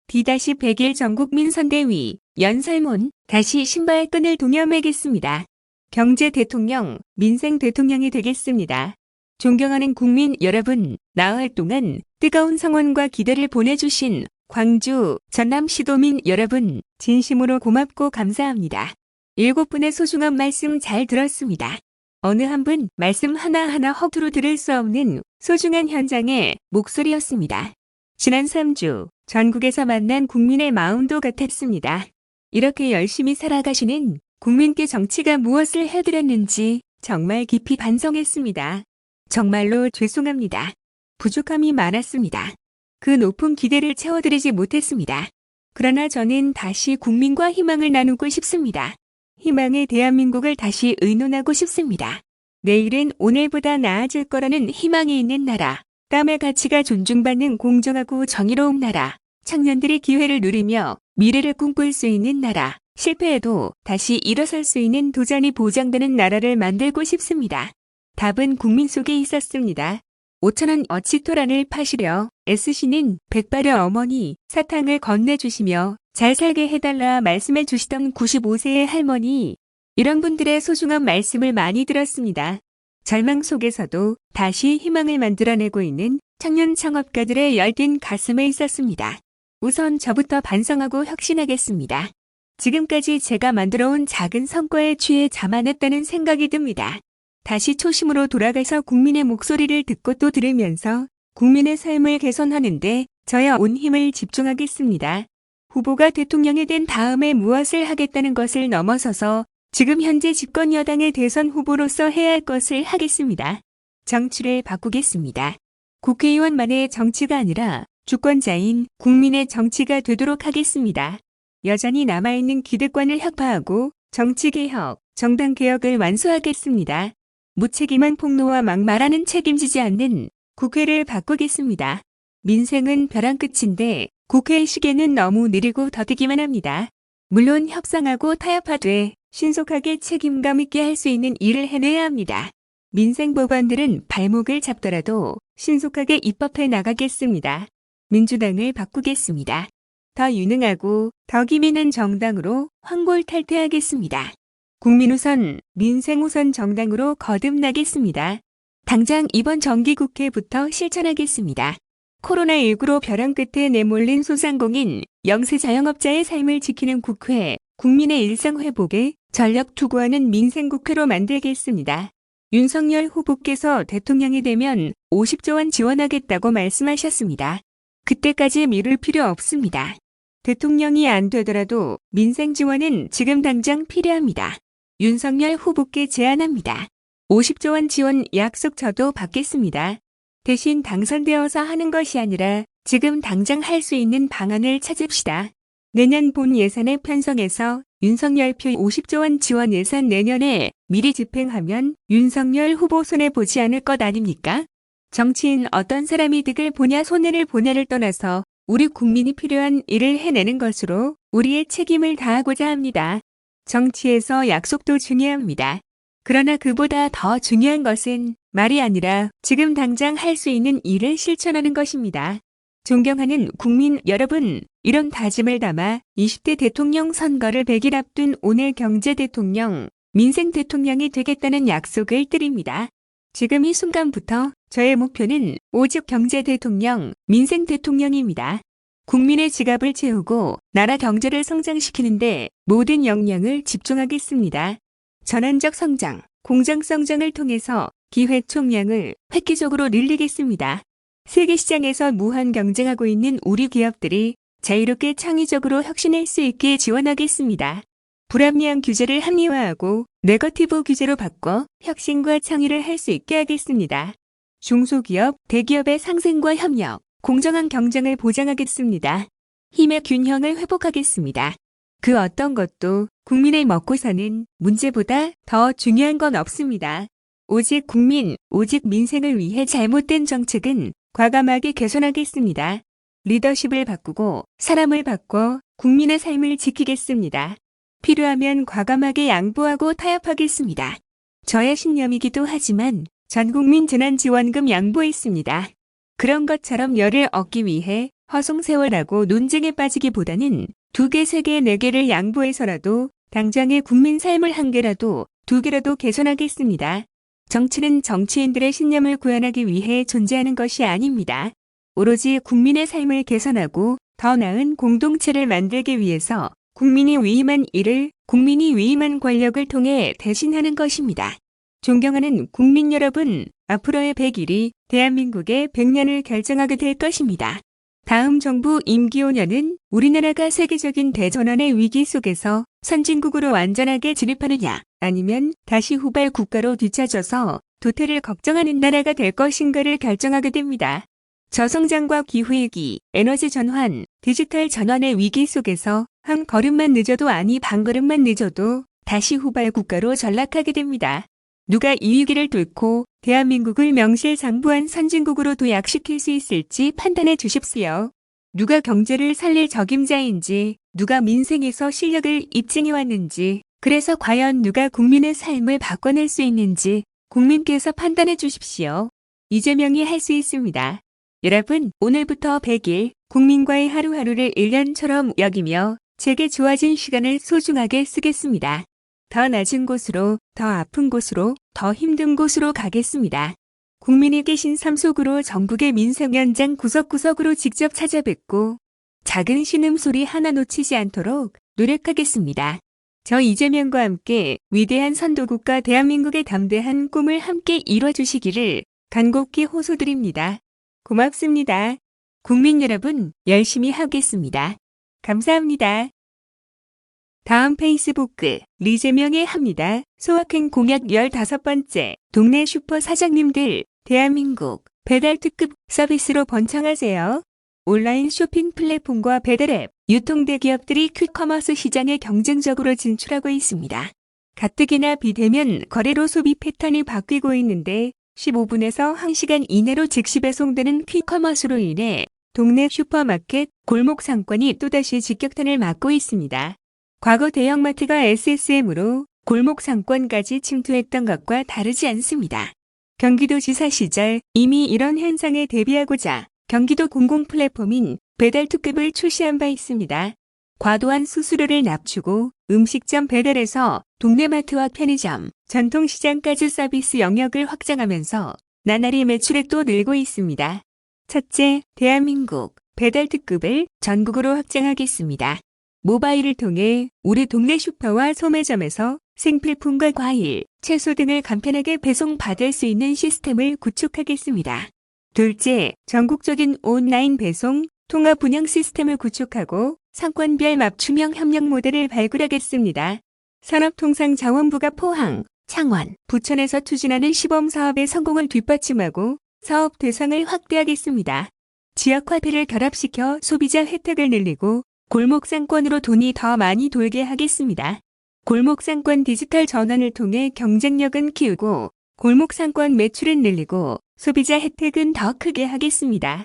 D-100일 전국민 선대위, 연설문, 다시 신바의 끈을 동여매겠습니다. 경제 대통령, 민생 대통령이 되겠습니다. 존경하는 국민 여러분, 나흘 동안 뜨거운 성원과 기대를 보내주신 광주, 전남 시도민 여러분, 진심으로 고맙고 감사합니다. 7분의 소중한 말씀 잘 들었습니다. 어느 한 분 말씀 하나하나 허투루 들을 수 없는 소중한 현장의 목소리였습니다. 지난 3주 전국에서 만난 국민의 마음도 같았습니다. 이렇게 열심히 살아가시는 국민께 정치가 무엇을 해드렸는지 정말 깊이 반성했습니다. 정말로 죄송합니다. 부족함이 많았습니다. 그 높은 기대를 채워드리지 못했습니다. 그러나 저는 다시 국민과 희망을 나누고 싶습니다. 희망의 대한민국을 다시 의논하고 싶습니다. 내일은 오늘보다 나아질 거라는 희망이 있는 나라, 땀의 가치가 존중받는 공정하고 정의로운 나라, 청년들이 기회를 누리며 미래를 꿈꿀 수 있는 나라, 실패해도 다시 일어설 수 있는 도전이 보장되는 나라를 만들고 싶습니다. 답은 국민 속에 있었습니다. 5,000원 어치토란을 파시려 애쓰시는 백발의 어머니, 사탕을 건네주시며 잘 살게 해달라 말씀해 주시던 95세의 할머니, 이런 분들의 소중한 말씀을 많이 들었습니다. 절망 속에서도 다시 희망을 만들어내고 있는 청년 창업가들의 열띤 가슴에 있었습니다. 우선 저부터 반성하고 혁신하겠습니다. 지금까지 제가 만들어온 작은 성과에 취해 자만했다는 생각이 듭니다. 다시 초심으로 돌아가서 국민의 목소리를 듣고 또 들으면서 국민의 삶을 개선하는 데 저의 온 힘을 집중하겠습니다. 후보가 대통령이 된 다음에 무엇을 하겠다는 것을 넘어서서 지금 현재 집권 여당의 대선 후보로서 해야 할 것을 하겠습니다. 정치를 바꾸겠습니다. 국회의원만의 정치가 아니라 주권자인 국민의 정치가 되도록 하겠습니다. 여전히 남아있는 기득권을 혁파하고 정치개혁, 정당개혁을 완수하겠습니다. 무책임한 폭로와 막말하는 책임지지 않는 국회를 바꾸겠습니다. 민생은 벼랑 끝인데 국회의 시계는 너무 느리고 더디기만 합니다. 물론 협상하고 타협하되 신속하게 책임감 있게 할 수 있는 일을 해내야 합니다. 민생 법안들은 발목을 잡더라도 신속하게 입법해 나가겠습니다. 민주당을 바꾸겠습니다. 더 유능하고 더 기민한 정당으로 황골탈퇴하겠습니다. 국민우선, 민생우선 정당으로 거듭나겠습니다. 당장 이번 정기국회부터 실천하겠습니다. 코로나19로 벼랑 끝에 내몰린 소상공인, 영세 자영업자의 삶을 지키는 국회, 국민의 일상 회복에 전력 투구하는 민생국회로 만들겠습니다. 윤석열 후보께서 대통령이 되면 50조 원 지원하겠다고 말씀하셨습니다. 그때까지 미룰 필요 없습니다. 대통령이 안 되더라도 민생 지원은 지금 당장 필요합니다. 윤석열 후보께 제안합니다. 50조 원 지원 약속 저도 받겠습니다. 대신 당선되어서 하는 것이 아니라 지금 당장 할 수 있는 방안을 찾읍시다. 내년 본 예산에 편성해서 윤석열표 50조 원 지원 예산 내년에 미리 집행하면 윤석열 후보 손해보지 않을 것 아닙니까? 정치인 어떤 사람이 득을 보냐 손해를 보냐를 떠나서 우리 국민이 필요한 일을 해내는 것으로 우리의 책임을 다하고자 합니다. 정치에서 약속도 중요합니다. 그러나 그보다 더 중요한 것은 말이 아니라 지금 당장 할 수 있는 일을 실천하는 것입니다. 존경하는 국민 여러분, 이런 다짐을 담아 20대 대통령 선거를 100일 앞둔 오늘 경제 대통령, 민생 대통령이 되겠다는 약속을 드립니다. 지금 이 순간부터 저의 목표는 오직 경제 대통령, 민생 대통령입니다. 국민의 지갑을 채우고 나라 경제를 성장시키는데 모든 역량을 집중하겠습니다. 전환적 성장, 공정 성장을 통해서 기회 총량을 획기적으로 늘리겠습니다. 세계 시장에서 무한 경쟁하고 있는 우리 기업들이 자유롭게 창의적으로 혁신할 수 있게 지원하겠습니다. 불합리한 규제를 합리화하고 네거티브 규제로 바꿔 혁신과 창의를 할 수 있게 하겠습니다. 중소기업, 대기업의 상생과 협력, 공정한 경쟁을 보장하겠습니다. 힘의 균형을 회복하겠습니다. 그 어떤 것도 국민의 먹고 사는 문제보다 더 중요한 건 없습니다. 오직 국민, 오직 민생을 위해 잘못된 정책은 과감하게 개선하겠습니다. 리더십을 바꾸고 사람을 바꿔 국민의 삶을 지키겠습니다. 필요하면 과감하게 양보하고 타협하겠습니다. 저의 신념이기도 하지만 전국민 재난지원금 양보했습니다. 그런 것처럼 열을 얻기 위해 허송세월하고 논쟁에 빠지기보다는 2개, 3개, 4개를 양보해서라도 당장의 국민 삶을 한 개라도 2개라도 개선하겠습니다. 정치는 정치인들의 신념을 구현하기 위해 존재하는 것이 아닙니다. 오로지 국민의 삶을 개선하고 더 나은 공동체를 만들기 위해서 국민이 위임한 일을 국민이 위임한 권력을 통해 대신하는 것입니다. 존경하는 국민 여러분, 앞으로의 100일이 대한민국의 100년을 결정하게 될 것입니다. 다음 정부 임기 5년은 우리나라가 세계적인 대전환의 위기 속에서 선진국으로 완전하게 진입하느냐, 아니면 다시 후발 국가로 뒤처져서 도태를 걱정하는 나라가 될 것인가를 결정하게 됩니다. 저성장과 기후위기, 에너지 전환, 디지털 전환의 위기 속에서 한 걸음만 늦어도 아니 반 걸음만 늦어도 다시 후발 국가로 전락하게 됩니다. 누가 이 위기를 뚫고 대한민국을 명실상부한 선진국으로 도약시킬 수 있을지 판단해 주십시오. 누가 경제를 살릴 적임자인지, 누가 민생에서 실력을 입증해 왔는지, 그래서 과연 누가 국민의 삶을 바꿔낼 수 있는지 국민께서 판단해 주십시오. 이재명이 할 수 있습니다. 여러분, 오늘부터 100일 국민과의 하루하루를 1년처럼 여기며 제게 주어진 시간을 소중하게 쓰겠습니다. 더 낮은 곳으로, 더 아픈 곳으로, 더 힘든 곳으로 가겠습니다. 국민이 계신 삶 속으로 전국의 민생 현장 구석구석으로 직접 찾아뵙고 작은 신음소리 하나 놓치지 않도록 노력하겠습니다. 저 이재명과 함께 위대한 선도국가 대한민국의 담대한 꿈을 함께 이뤄주시기를 간곡히 호소드립니다. 고맙습니다. 국민 여러분, 열심히 하겠습니다. 감사합니다. 다음 페이스북 리재명의 합니다. 소확행 공약 15번째. 동네 슈퍼 사장님들 대한민국 배달특급 서비스로 번창하세요. 온라인 쇼핑 플랫폼과 배달앱, 유통대기업들이 퀵커머스 시장에 경쟁적으로 진출하고 있습니다. 가뜩이나 비대면 거래로 소비 패턴이 바뀌고 있는데 15분에서 1시간 이내로 즉시 배송되는 퀵커머스로 인해 동네 슈퍼마켓, 골목 상권이 또다시 직격탄을 맞고 있습니다. 과거 대형마트가 SSM으로 골목 상권까지 침투했던 것과 다르지 않습니다. 경기도지사 시절 이미 이런 현상에 대비하고자 경기도 공공플랫폼인 배달특급을 출시한 바 있습니다. 과도한 수수료를 납치고 음식점 배달에서 동네마트와 편의점, 전통시장까지 서비스 영역을 확장하면서 나날이 매출액도 늘고 있습니다. 첫째, 대한민국 배달특급을 전국으로 확장하겠습니다. 모바일을 통해 우리 동네 슈퍼와 소매점에서 생필품과 과일, 채소 등을 간편하게 배송받을 수 있는 시스템을 구축하겠습니다. 둘째, 전국적인 온라인 배송, 통합 운영 시스템을 구축하고 상권별 맞춤형 협력 모델을 발굴하겠습니다. 산업통상자원부가 포항, 창원, 부천에서 추진하는 시범사업의 성공을 뒷받침하고 사업 대상을 확대하겠습니다. 지역화폐를 결합시켜 소비자 혜택을 늘리고 골목상권으로 돈이 더 많이 돌게 하겠습니다. 골목상권 디지털 전환을 통해 경쟁력은 키우고 골목상권 매출은 늘리고 소비자 혜택은 더 크게 하겠습니다.